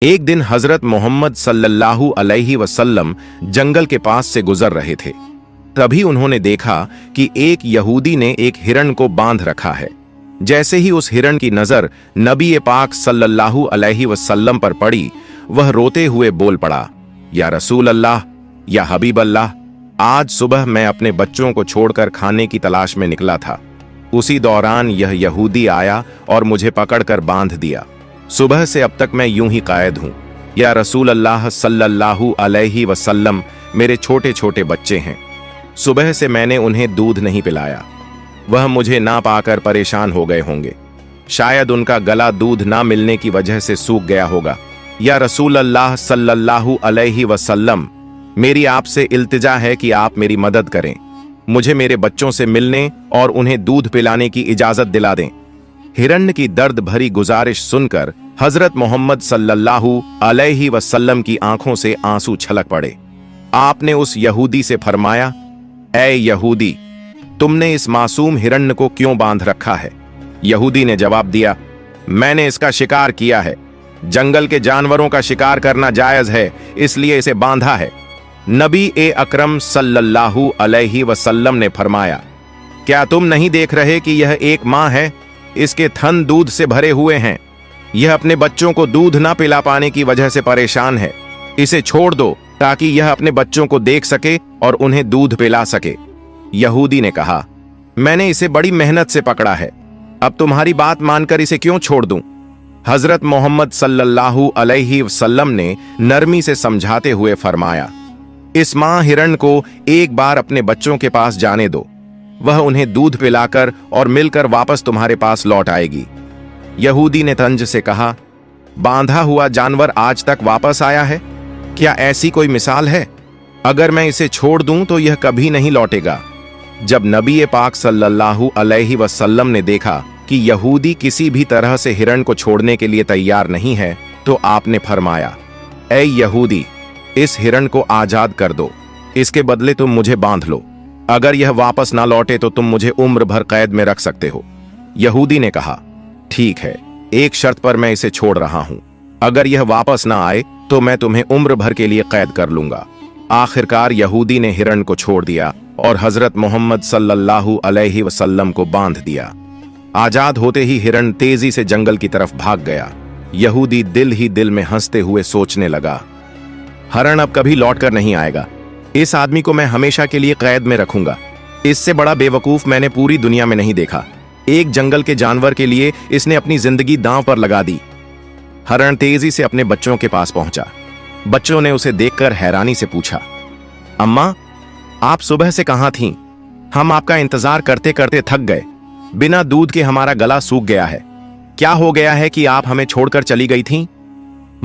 एक दिन हजरत मोहम्मद सल्लल्लाहु अलैहि वसल्लम जंगल के पास से गुजर रहे थे। तभी उन्होंने देखा कि एक यहूदी ने एक हिरण को बांध रखा है। जैसे ही उस हिरण की नजर नबी पाक सल्लल्लाहु अलैहि वसल्लम पर पड़ी, वह रोते हुए बोल पड़ा, या रसूल अल्लाह, या हबीब अल्लाह, आज सुबह मैं अपने बच्चों को छोड़कर खाने की तलाश में निकला था। उसी दौरान यह यहूदी आया और मुझे पकड़कर बांध दिया। सुबह से अब तक मैं यूं ही कायद हूं। या रसूल अल्लाह सल्लल्लाहु अलैहि वसल्लम, मेरे छोटे छोटे बच्चे हैं। सुबह से मैंने उन्हें दूध नहीं पिलाया। वह मुझे ना पाकर परेशान हो गए होंगे। शायद उनका गला दूध ना मिलने की वजह से सूख गया होगा। या रसूल अल्लाह सल्लल्लाहु अलैहि वसल्लम, मेरी आपसे इल्तिजा है कि आप मेरी मदद करें। मुझे मेरे बच्चों से मिलने और उन्हें दूध पिलाने की इजाजत दिला दें। हिरण्य की दर्द भरी गुजारिश सुनकर हजरत मोहम्मद सल्लल्लाहु अलैहि वसल्लम की आंखों से आंसू छलक पड़े। आपने उस यहूदी से फरमाया, ऐ यहूदी, तुमने इस मासूम हिरण्य को क्यों बांध रखा है? यहूदी ने जवाब दिया, मैंने इसका शिकार किया है। जंगल के जानवरों का शिकार करना जायज है, इसलिए इसे बांधा है। नबी अकरम सल्लल्लाहु अलैहि वसल्लम ने फरमाया, क्या तुम नहीं देख रहे कि यह एक मां है? इसके थन दूध से भरे हुए हैं। यह अपने बच्चों को दूध ना पिला पाने की वजह से परेशान है। इसे छोड़ दो ताकि यह अपने बच्चों को देख सके और उन्हें दूध पिला सके। यहूदी ने कहा, मैंने इसे बड़ी मेहनत से पकड़ा है, अब तुम्हारी बात मानकर इसे क्यों छोड़ दूं? हजरत मोहम्मद सल्लल्लाहु अलैहि वसल्लम ने नरमी से समझाते हुए फरमाया, इस मां हिरण को एक बार अपने बच्चों के पास जाने दो। वह उन्हें दूध पिलाकर और मिलकर वापस तुम्हारे पास लौट आएगी। यहूदी ने तंज से कहा, बांधा हुआ जानवर आज तक वापस आया है? क्या ऐसी कोई मिसाल है? अगर मैं इसे छोड़ दूं तो यह कभी नहीं लौटेगा। जब नबी पाक सल्लल्लाहु अलैहि वसल्लम ने देखा कि यहूदी किसी भी तरह से हिरण को छोड़ने के लिए तैयार नहीं है, तो आपने फरमाया, ऐ यहूदी, इस हिरण को आजाद कर दो। इसके बदले तुम मुझे बांध लो। अगर यह वापस ना लौटे तो तुम मुझे उम्र भर कैद में रख सकते हो। यहूदी ने कहा, ठीक है, एक शर्त पर मैं इसे छोड़ रहा हूं। अगर यह वापस ना आए तो मैं तुम्हें उम्र भर के लिए कैद कर लूंगा। आखिरकार यहूदी ने हिरण को छोड़ दिया और हजरत मोहम्मद सल्लल्लाहु अलैहि वसल्लम को बांध दिया। आजाद होते ही हिरण तेजी से जंगल की तरफ भाग गया। यहूदी दिल ही दिल में हंसते हुए सोचने लगा, हिरण अब कभी लौट कर नहीं आएगा। इस आदमी को मैं हमेशा के लिए कैद में रखूंगा। इससे बड़ा बेवकूफ मैंने पूरी दुनिया में नहीं देखा। एक जंगल के जानवर के लिए इसने अपनी जिंदगी दांव पर लगा दी। हिरण तेजी से अपने बच्चों के पास पहुंचा। बच्चों ने उसे देखकर हैरानी से पूछा, अम्मा, आप सुबह से कहां थीं? हम आपका इंतजार करते करते थक गए। बिना दूध के हमारा गला सूख गया है। क्या हो गया है कि आप हमें छोड़कर चली गई थीं?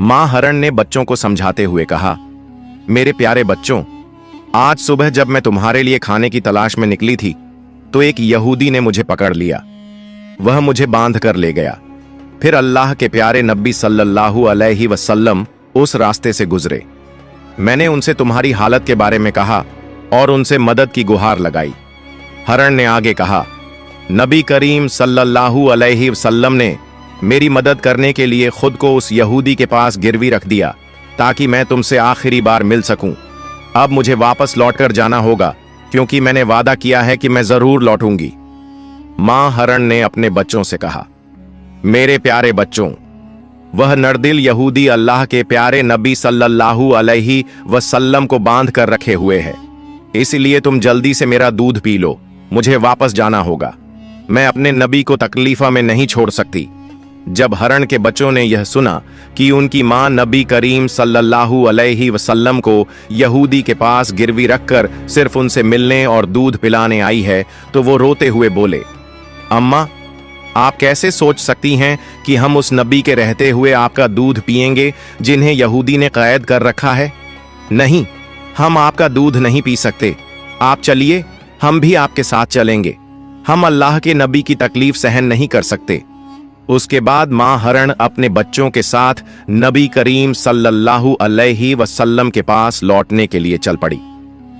मां हिरण ने बच्चों को समझाते हुए कहा, मेरे प्यारे बच्चों, आज सुबह जब मैं तुम्हारे लिए खाने की तलाश में निकली थी तो एक यहूदी ने मुझे पकड़ लिया। वह मुझे बांध कर ले गया। फिर अल्लाह के प्यारे नबी सल्लल्लाहु अलैहि वसल्लम उस रास्ते से गुजरे। मैंने उनसे तुम्हारी हालत के बारे में कहा और उनसे मदद की गुहार लगाई। हिरण ने आगे कहा, नबी करीम सल्लल्लाहु अलैहि वसल्लम ने मेरी मदद करने के लिए खुद को उस यहूदी के पास गिरवी रख दिया ताकि मैं तुमसे आखिरी बार मिल सकूं। अब मुझे वापस लौटकर जाना होगा क्योंकि मैंने वादा किया है कि मैं जरूर लौटूंगी। मां हिरण ने अपने बच्चों से कहा, मेरे प्यारे बच्चों, वह नरदिल यहूदी अल्लाह के प्यारे नबी सल्लल्लाहु अलैहि वसल्लम को बांध कर रखे हुए है। इसलिए तुम जल्दी से मेरा दूध पी लो। मुझे वापस जाना होगा। मैं अपने नबी को तकलीफा में नहीं छोड़ सकती। जब हिरण के बच्चों ने यह सुना कि उनकी मां नबी करीम सल्लल्लाहु अलैहि वसल्लम को यहूदी के पास गिरवी रखकर सिर्फ उनसे मिलने और दूध पिलाने आई है, तो वो रोते हुए बोले, अम्मा, आप कैसे सोच सकती हैं कि हम उस नबी के रहते हुए आपका दूध पिएंगे जिन्हें यहूदी ने कैद कर रखा है? नहीं, हम आपका दूध नहीं पी सकते। आप चलिए, हम भी आपके साथ चलेंगे। हम अल्लाह के नबी की तकलीफ सहन नहीं कर सकते। उसके बाद मां हिरण अपने बच्चों के साथ नबी करीम सल्लल्लाहु अलैहि वसल्लम के पास लौटने के लिए चल पड़ी।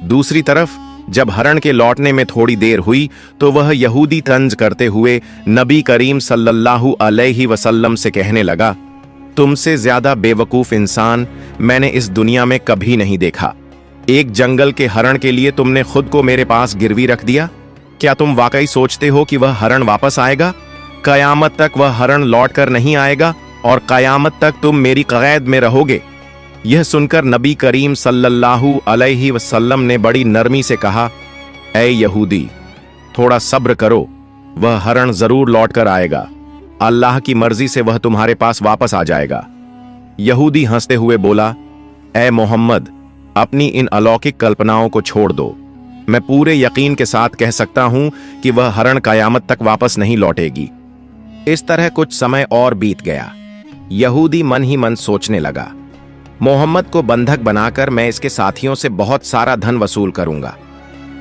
दूसरी तरफ जब हिरण के लौटने में थोड़ी देर हुई तो वह यहूदी तंज करते हुए नबी करीम सल्लल्लाहु अलैहि वसल्लम से कहने लगा, तुमसे ज्यादा बेवकूफ इंसान मैंने इस दुनिया में कभी नहीं देखा। एक जंगल के हरण के लिए तुमने खुद को मेरे पास गिरवी रख दिया। क्या तुम वाकई सोचते हो कि वह हरण वापस आएगा? कयामत तक वह हरण लौट कर नहीं आएगा और कयामत तक तुम मेरी कैद में रहोगे। यह सुनकर नबी करीम सल्लल्लाहु अलैहि वसल्लम ने बड़ी नरमी से कहा, ऐ यहूदी, थोड़ा सब्र करो, वह हरण जरूर लौट कर आएगा। अल्लाह की मर्जी से वह तुम्हारे पास वापस आ जाएगा। यहूदी हंसते हुए बोला, ऐ मोहम्मद, अपनी इन अलौकिक कल्पनाओं को छोड़ दो। मैं पूरे यकीन के साथ कह सकता हूं कि वह हरण कयामत तक वापस नहीं लौटेगी। इस तरह कुछ समय और बीत गया। यहूदी मन ही मन सोचने लगा, मोहम्मद को बंधक बनाकर मैं इसके साथियों से बहुत सारा धन वसूल करूंगा।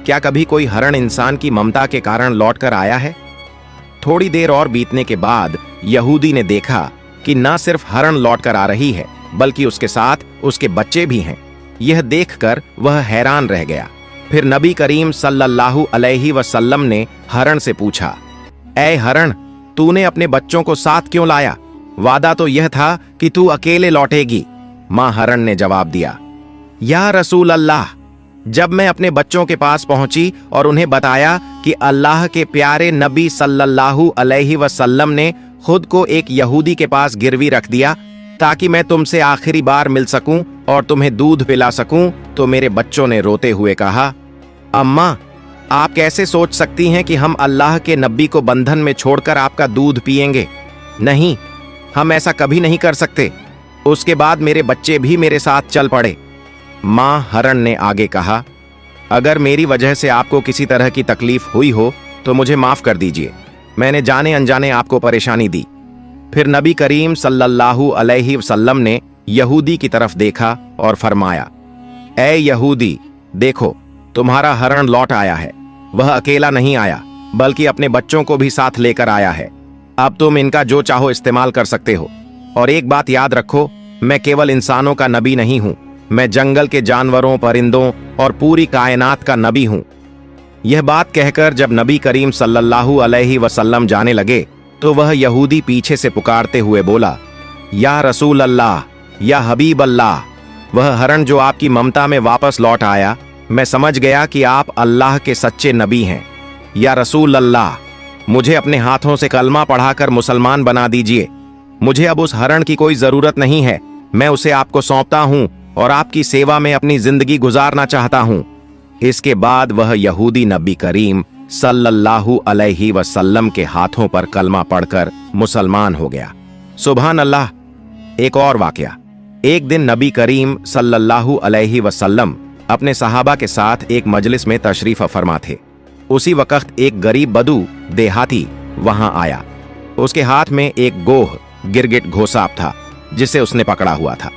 क्या कभी कोई हरण इंसान की ममता के कारण लौट कर आया है? थोड़ी देर और बीतने के बाद यहूदी ने देखा कि न सिर्फ हरण लौट कर आ रही है, बल्कि उसके साथ उसके बच्चे भी हैं। यह देखकर वह हैरान रह गया। फिर नबी करीम सल्लल्लाहु अलैहि वसल्लम ने हरण से पूछा, ऐ हरण, तूने अपने बच्चों को साथ क्यों लाया? वादा तो यह था कि तू अकेले लौटेगी। मां हरण ने जवाब दिया, या रसूल अल्लाह, जब मैं अपने बच्चों के पास पहुंची और उन्हें बताया कि अल्लाह के प्यारे नबी सल्लल्लाहु अलैहि वसल्लम ने खुद को एक यहूदी के पास गिरवी रख दिया ताकि मैं तुमसे आखिरी बार मिल सकूं और तुम्हें दूध पिला सकूं, तो मेरे बच्चों ने रोते हुए कहा, अम्मा, आप कैसे सोच सकती हैं कि हम अल्लाह के नबी को बंधन में छोड़कर आपका दूध पिएंगे? नहीं, हम ऐसा कभी नहीं कर सकते। उसके बाद मेरे बच्चे भी मेरे साथ चल पड़े। मां हरण ने आगे कहा, अगर मेरी वजह से आपको किसी तरह की तकलीफ हुई हो तो मुझे माफ कर दीजिए। मैंने जाने अनजाने आपको परेशानी दी। फिर नबी करीम सल्लल्लाहु अलैहि वसल्लम ने यहूदी की तरफ देखा और फरमाया, ऐ यहूदी, देखो, तुम्हारा हरण लौट आया है। वह अकेला नहीं आया, बल्कि अपने बच्चों को भी साथ लेकर आया है। अब तुम इनका जो चाहो इस्तेमाल कर सकते हो। और एक बात याद रखो, मैं केवल इंसानों का नबी नहीं हूं, मैं जंगल के जानवरों, परिंदों और पूरी कायनात का नबी हूं। यह बात कहकर जब नबी करीम सल्लल्लाहु अलैहि वसल्लम जाने लगे तो वह यहूदी पीछे से पुकारते हुए बोला, या रसूल अल्लाह, या हबीब अल्लाह, वह हरण जो आपकी ममता में वापस लौट आया, मैं समझ गया कि आप अल्लाह के सच्चे नबी हैं। या रसूल अल्लाह, मुझे अपने हाथों से कलमा पढ़ाकर मुसलमान बना दीजिए। मुझे अब उस हरण की कोई जरूरत नहीं है। मैं उसे आपको सौंपता हूं और आपकी सेवा में अपनी जिंदगी गुजारना चाहता हूं। इसके बाद वह यहूदी नबी करीम सल्लल्लाहु अलैहि वसल्लम के हाथों पर कलमा पढ़कर मुसलमान हो गया। सुभान अल्लाह। एक और वाकया। एक दिन नबी करीम सल्लल्लाहु अलैहि वसल्लम अपने सहाबा के साथ एक मजलिस में तशरीफ फरमा थे। उसी वक्त एक गरीब बदू देहाती वहां आया। उसके हाथ में एक गोह गिरगिट घोसाप था जिसे उसने पकड़ा हुआ था।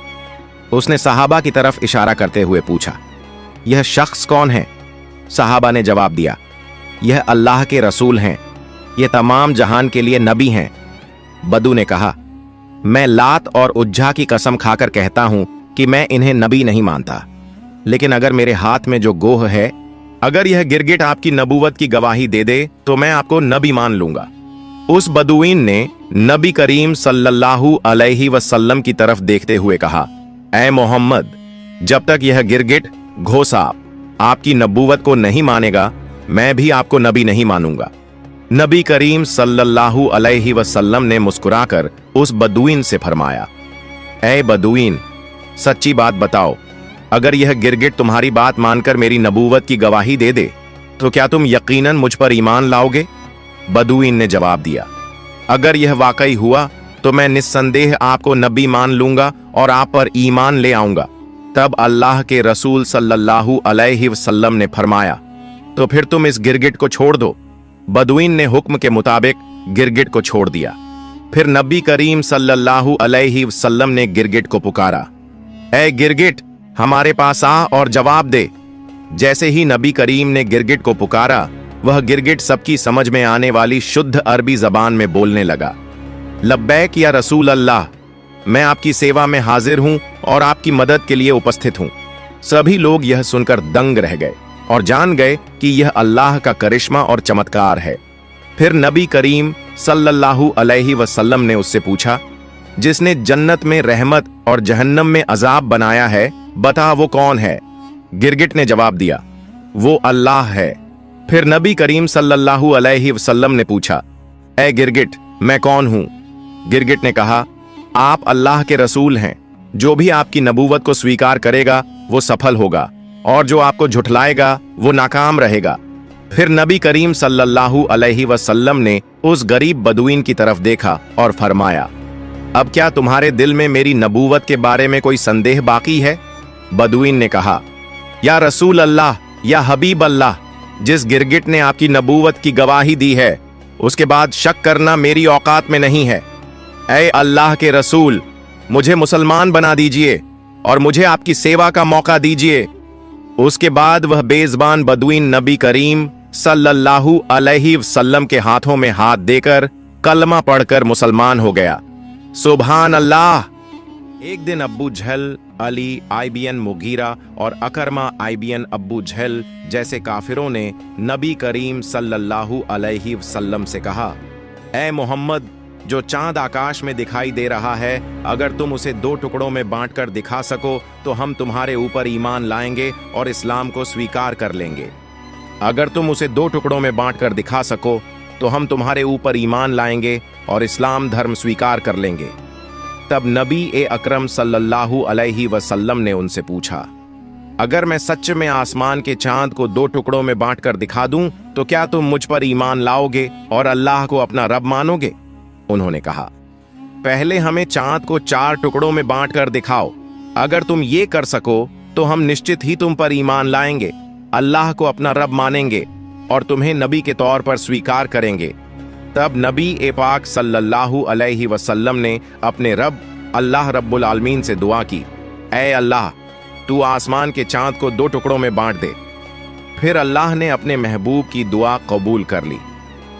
उसने सहाबा की तरफ इशारा करते हुए पूछा, यह शख्स कौन है? सहाबा ने जवाब दिया, यह अल्लाह के रसूल हैं, यह तमाम जहान के लिए नबी हैं। बदू ने कहा, मैं लात और उज्जा की कसम खाकर कहता हूं कि मैं इन्हें नबी नहीं मानता, लेकिन अगर मेरे हाथ में जो गोह है, अगर यह गिरगिट आपकी नबूवत की गवाही दे दे तो मैं आपको नबी मान लूंगा। उस बदुईन ने नबी करीम सल्लल्लाहु अलैहि वसल्लम की तरफ देखते हुए कहा, ऐ मोहम्मद, जब तक यह गिरगिट घोसाप आपकी नबूवत को नहीं मानेगा, मैं भी आपको नबी नहीं मानूंगा। नबी करीम सल्लल्लाहु अलैहि वसल्लम ने मुस्कुराकर उस बदुईन से फरमाया, ऐ बदुईन, सच्ची बात बताओ, अगर यह गिरगिट तुम्हारी बात मानकर मेरी नबूवत की गवाही दे दे तो क्या तुम यकीनन मुझ पर ईमान लाओगे? बदुईन ने जवाब दिया, अगर यह वाकई हुआ तो मैं निस्संदेह आपको नबी मान लूंगा और आप पर ईमान ले आऊंगा। तब अल्लाह के रसूल सल्लल्लाहु अलैहि वसल्लम ने फरमाया, तो फिर तुम इस गिरगिट को छोड़ दो। बदुईन ने हुक्म के मुताबिक गिरगिट को छोड़ दिया। फिर नबी करीम सल्लल्लाहु अलैहि वसल्लम ने गिरगिट को पुकारा, ऐ गिरगिट, हमारे पास आ और जवाब दे। जैसे ही नबी करीम ने गिरगिट को पुकारा, वह गिरगिट सबकी समझ में आने वाली शुद्ध अरबी जबान में बोलने लगा, लब्बैक या रसूल अल्लाह, मैं आपकी सेवा में हाजिर हूं और आपकी मदद के लिए उपस्थित हूं। सभी लोग यह सुनकर दंग रह गए और जान गए कि यह अल्लाह का करिश्मा और चमत्कार है। फिर नबी करीम सल्लल्लाहु अलैहि वसल्लम ने उससे पूछा, जिसने जन्नत में रहमत और जहन्नम में अजाब बनाया है, बता वो कौन है? गिरगिट ने जवाब दिया, वो अल्लाह है। फिर नबी करीम सल्लल्लाहु अलैहि वसल्लम ने पूछा, ए गिरगिट, मैं कौन हूं? गिरगिट ने कहा, आप अल्लाह के रसूल हैं। जो भी आपकी नबूवत को स्वीकार करेगा वो सफल होगा, और जो आपको झुठलाएगा वो नाकाम रहेगा। फिर नबी करीम सल्लल्लाहु अलैहि वसल्लम ने उस गरीब बदुईन की तरफ देखा और फरमाया, अब क्या तुम्हारे दिल में मेरी नबूवत के बारे में कोई संदेह बाकी है? बदुईन ने कहा, या रसूल अल्लाह, या हबीब अल्लाह, जिस गिरगिट ने आपकी नबूवत की गवाही दी है, उसके बाद शक करना मेरी औकात में नहीं है। ऐ अल्लाह के रसूल, मुझे मुसलमान बना दीजिए और मुझे आपकी सेवा का मौका दीजिए। उसके बाद वह बेज़बान बदुईन नबी करीम सल्लल्लाहु अलैहि वसल्लम के हाथों में हाथ देकर कलमा पढ़कर मुसलमान हो गया। सुभान अल्लाह। एक दिन अब्बू जहल, अली आईबीएन मुगीरा और अकरमा आईबीएन अब्बू जहल जैसे काफिरों ने नबी करीम सल्लल्लाहु अलैहि वसल्लम से कहा, ऐ मोहम्मद, जो चांद आकाश में दिखाई दे रहा है, अगर तुम उसे 2 टुकड़ों में बांटकर दिखा सको तो हम तुम्हारे ऊपर ईमान लाएंगे और इस्लाम को स्वीकार कर लेंगे। अगर तुम उसे 2 टुकड़ों में बांटकर दिखा सको तो हम तुम्हारे ऊपर ईमान लाएंगे और इस्लाम धर्म स्वीकार कर लेंगे। तब नबी अकरम सल्लल्लाहु अलैहि वसल्लम ने उनसे पूछा, अगर मैं सच में आसमान के चांद को 2 टुकड़ों में बांटकर दिखा दूं तो क्या तुम मुझ पर ईमान लाओगे और अल्लाह को अपना रब मानोगे? उन्होंने कहा, पहले हमें चांद को 4 टुकड़ों में बांटकर दिखाओ। अगर तुम ये कर सको तो हम निश्चित ही तुम पर ईमान लाएंगे, अल्लाह को अपना रब मानेंगे और तुम्हें नबी के तौर पर स्वीकार करेंगे। तब नबी पाक सल्लल्लाहु अलैहि वसल्लम ने अपने रब अल्लाह रब्बुल आलमीन से दुआ की, ऐ अल्लाह, तू आसमान के चांद को 2 टुकड़ों में बांट दे। फिर अल्लाह ने अपने महबूब की दुआ कबूल कर ली।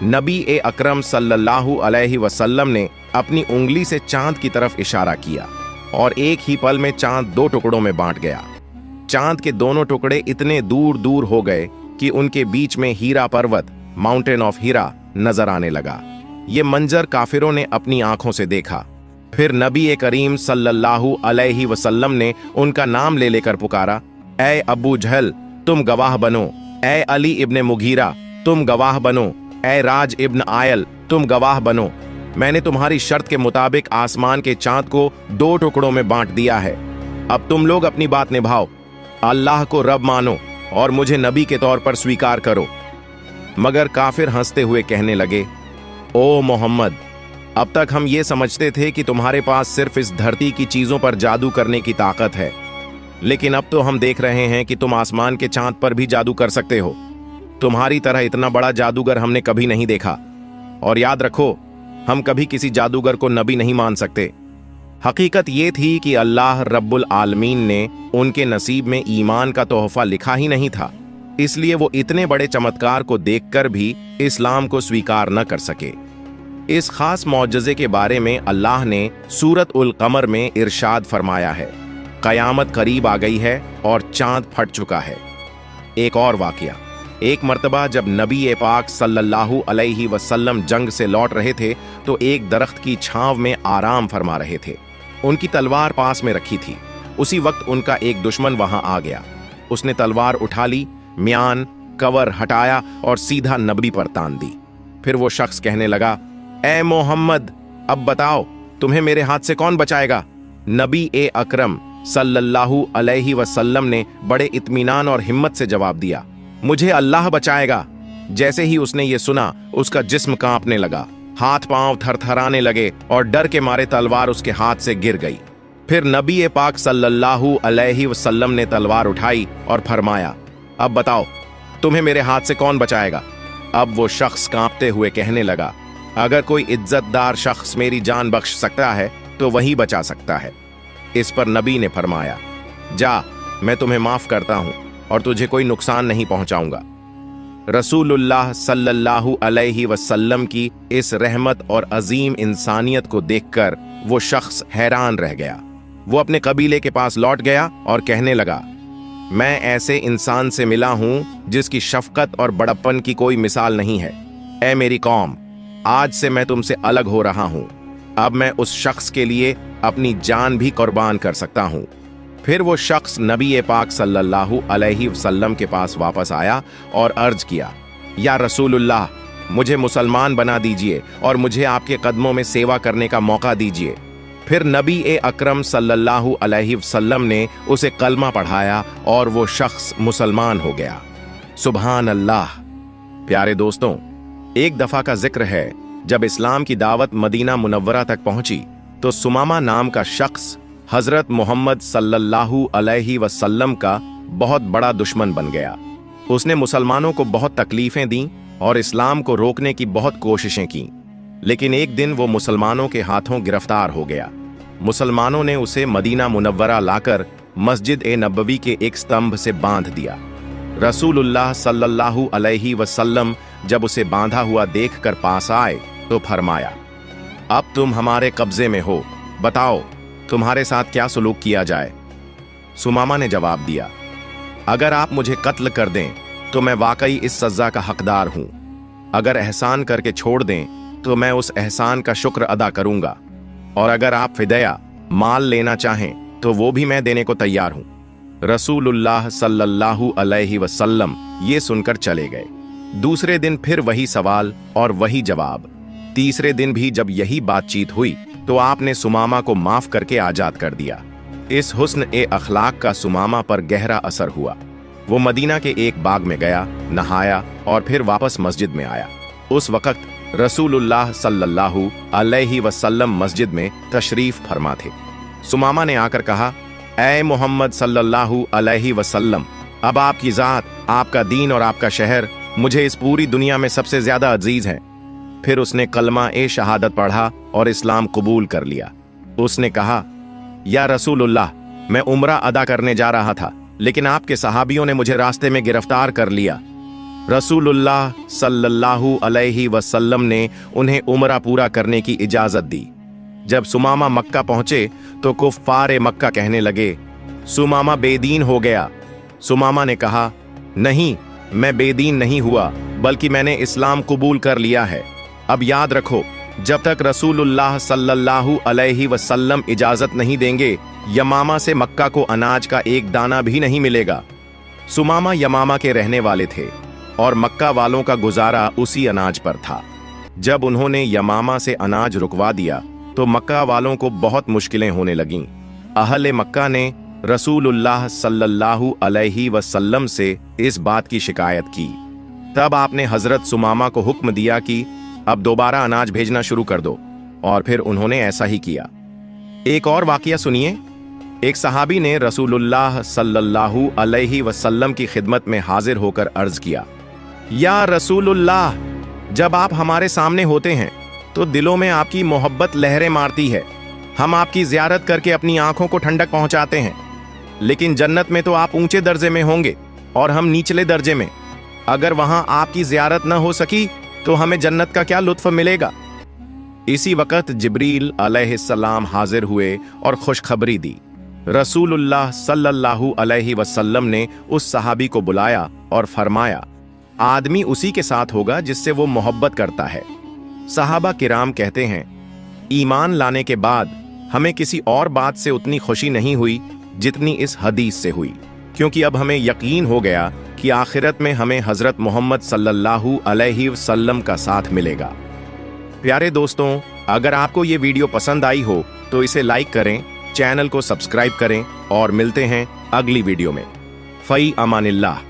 नबी अकरम सल्लल्लाहु अलैहि वसल्लम ने अपनी उंगली से चांद की तरफ इशारा किया और एक ही पल में चांद 2 टुकड़ों में बांट गया। चांद के दोनों टुकड़े इतने दूर दूर हो गए कि उनके बीच में हीरा पर्वत, माउंटेन ऑफ हीरा, नजर आने लगा। ये मंजर काफिरों ने अपनी आंखों से देखा। फिर नबी करीम सल्लल्लाहु अलैहि वसल्लम ने उनका नाम ले लेकर पुकारा, ऐ अबू जहल, तुम गवाह बनो। ऐ अली इब्ने मुगीरा, तुम गवाह बनो। ऐ राज इब्न आयल, तुम गवाह बनो। मैंने तुम्हारी शर्त के मुताबिक आसमान के चांद को 2 टुकड़ों में बांट दिया है। अब तुम लोग अपनी बात निभाओ, अल्लाह को रब मानो और मुझे नबी के तौर पर स्वीकार करो। मगर काफिर हंसते हुए कहने लगे, ओ मोहम्मद, अब तक हम ये समझते थे कि तुम्हारे पास सिर्फ इस धरती की चीजों पर जादू करने की ताकत है, लेकिन अब तो हम देख रहे हैं कि तुम आसमान के चांद पर भी जादू कर सकते हो। तुम्हारी तरह इतना बड़ा जादूगर हमने कभी नहीं देखा। और याद रखो, हम कभी किसी जादूगर को नबी नहीं मान सकते। हकीकत ये थी कि अल्लाह रब्बुल आलमीन ने उनके नसीब में ईमान का तोहफा लिखा ही नहीं था, इसलिए वो इतने बड़े चमत्कार को देखकर भी इस्लाम को स्वीकार न कर सके। इस खास मौजज़े के बारे में अल्लाह ने सूरत उल कमर में इरशाद फरमाया है, कयामत करीब आ गई है और चांद फट चुका है। एक और वाकया, एक मर्तबा जब नबी पाक सल्लल्लाहु अलैहि वसल्लम जंग से लौट रहे थे तो एक दरख्त की छांव में आराम फरमा रहे थे। उनकी तलवार पास में रखी थी। उसी वक्त उनका एक दुश्मन वहां आ गया। उसने तलवार उठा ली, म्यान कवर हटाया और सीधा नबी पर तान दी। फिर वो शख्स कहने लगा, ए मोहम्मद, अब बताओ तुम्हें मेरे हाथ से कौन बचाएगा? नबी अकरम सल्लल्लाहु अलैहि वसल्लम ने बड़े इत्मीनान और हिम्मत से जवाब दिया, मुझे अल्लाह बचाएगा। जैसे ही उसने ये सुना, उसका जिस्म कांपने लगा, हाथ पांव थरथराने लगे और डर के मारे तलवार उसके हाथ से गिर गई। फिर नबी पाक सल्लल्लाहु अलैहि वसल्लम ने तलवार उठाई और फरमाया, अब बताओ तुम्हें मेरे हाथ से कौन बचाएगा? अब वो शख्स कांपते हुए कहने लगा, अगर कोई इज्जतदार शख्स मेरी जान बख्श सकता है तो वही बचा सकता है। इस पर नबी ने फरमाया, जा, मैं तुम्हें माफ करता हूं और तुझे कोई नुकसान नहीं पहुंचाऊंगा। रसूलुल्लाह सल्लल्लाहु अलैहि वसल्लम की इस रहमत और अजीम इंसानियत को देखकर वो शख्स हैरान रह गया। वो अपने कबीले के पास लौट गया और कहने लगा, मैं ऐसे इंसान से मिला हूं जिसकी शफकत और बड़प्पन की कोई मिसाल नहीं है। ऐ मेरी कौम, आज से मैं तुमसे अलग हो रहा हूं। अब मैं उस शख्स के लिए अपनी जान भी कुर्बान कर सकता हूं। फिर वो शख्स नबी पाक सल्लल्लाहु अलैहि वसल्लम के पास वापस आया और अर्ज किया, या रसूलुल्लाह, मुझे मुसलमान बना दीजिए और मुझे आपके कदमों में सेवा करने का मौका दीजिए। फिर नबी अकरम सल्लल्लाहु अलैहि वसल्लम ने उसे कलमा पढ़ाया और वो शख्स मुसलमान हो गया। सुभान अल्लाह। प्यारे दोस्तों, एक दफा का जिक्र है, जब इस्लाम की दावत मदीना मुनव्वरा तक पहुंची तो सुमामा नाम का शख्स हजरत मोहम्मद सल्लल्लाहु अलैहि वसल्लम का बहुत बड़ा दुश्मन बन गया। उसने मुसलमानों को बहुत तकलीफें दी और इस्लाम को रोकने की बहुत कोशिशें की, लेकिन एक दिन वो मुसलमानों के हाथों गिरफ्तार हो गया। मुसलमानों ने उसे मदीना मुनव्वरा लाकर मस्जिद नबवी के एक स्तंभ से बांध दिया। रसूलुल्लाह सल्लल्लाहु अलैहि वसल्लम जब उसे बांधा हुआ देखकर पास आए तो फरमाया, अब तुम हमारे कब्जे में हो, बताओ तुम्हारे साथ क्या सुलूक किया जाए। सुमामा ने जवाब दिया, अगर आप मुझे कत्ल कर दें तो मैं वाकई इस सजा का हकदार हूं। अगर एहसान करके छोड़ दें तो मैं उस एहसान का शुक्र अदा करूंगा, और अगर आप फिदया माल लेना चाहें तो वो भी मैं देने को तैयार हूं। रसूलुल्लाह सल्लल्लाहु अलैहि वसल्लम ये सुनकर चले गए। दूसरे दिन फिर वही सवाल और वही जवाब। तीसरे दिन भी जब यही बातचीत हुई तो आपने सुमामा को माफ करके आजाद कर दिया। इस हुस्न अखलाक का सुमामा पर गहरा असर हुआ। वो मदीना के एक बाग में गया, नहाया और फिर वापस मस्जिद में आया। उस वक्त रसूलुल्लाह सल्लल्लाहु अलैहि वसल्लम मस्जिद में तशरीफ फरमा थे। सुमामा ने आकर कहा, ऐ मोहम्मद सल्लल्लाहु अलैहि वसल्लम, अब आपकी जात, आपका दीन और आपका शहर मुझे इस पूरी दुनिया में सबसे ज्यादा अजीज है। फिर उसने कलमा शहादत पढ़ा और इस्लाम कबूल कर लिया। उसने कहा, या रसूलुल्लाह, मैं उम्रा अदा करने जा रहा था, लेकिन आपके सहाबियों ने मुझे रास्ते में गिरफ्तार कर लिया। रसूलुल्लाह सल्लल्लाहु अलैहि वसल्लम ने उन्हें उम्रा पूरा करने की इजाजत दी। जब सुमामा मक्का पहुंचे तो कुफ्फार मक्का कहने लगे, सुमामा बेदीन हो गया। सुमामा ने कहा, नहीं, मैं बेदीन नहीं हुआ, बल्कि मैंने इस्लाम कबूल कर लिया है। अब याद रखो, जब तक रसूलुल्लाह सल्लल्लाहु अलैहि वसल्लम इजाजत नहीं देंगे, यमामा से मक्का को अनाज का एक दाना भी नहीं मिलेगा। सुमामा यमामा के रहने वाले थे और मक्का वालों का गुजारा उसी अनाज पर था। जब उन्होंने यमामा से अनाज रुकवा दिया तो मक्का वालों को बहुत मुश्किलें होने लगीं। अहले मक्का ने रसूलुल्लाह सल्लल्लाहु अलैहि वसल्लम से इस बात की शिकायत की। तब आपने हजरत सुमामा को हुक्म दिया कि अब दोबारा अनाज भेजना शुरू कर दो, और फिर उन्होंने ऐसा ही किया। एक और वाकया सुनिए। एक सहाबी ने रसूलुल्लाह सल्लल्लाहु अलैहि वसल्लम की खिदमत में हाजिर होकर अर्ज किया, या रसूलुल्लाह, जब आप हमारे सामने होते हैं तो दिलों में आपकी मोहब्बत लहरें मारती है। हम आपकी ज़ियारत करके अपनी आंखों को ठंडक पहुंचाते हैं, लेकिन जन्नत में तो आप ऊंचे दर्जे में होंगे और हम निचले दर्जे में। अगर वहां आपकी ज़ियारत न हो सकी तो हमें जन्नत का क्या लुत्फ मिलेगा। इसी वक्त जिब्रील अलैहिस्सलाम हाजिर हुए और खुशखबरी दी। रसूलुल्लाह सल्लल्लाहु अलैहि वसल्लम ने उस सहाबी को बुलाया और फरमाया, आदमी उसी के साथ होगा जिससे वो मोहब्बत करता है। सहाबा किराम कहते हैं, ईमान लाने के बाद हमें किसी और बात से उतनी खुशी नहीं हुई जितनी इस हदीस से हुई, क्योंकि अब हमें यकीन हो गया कि आखिरत में हमें हजरत मोहम्मद सल्लल्लाहु अलैहि वसल्लम का साथ मिलेगा। प्यारे दोस्तों, अगर आपको ये वीडियो पसंद आई हो तो इसे लाइक करें, चैनल को सब्सक्राइब करें और मिलते हैं अगली वीडियो में। फई अमानिल्लाह।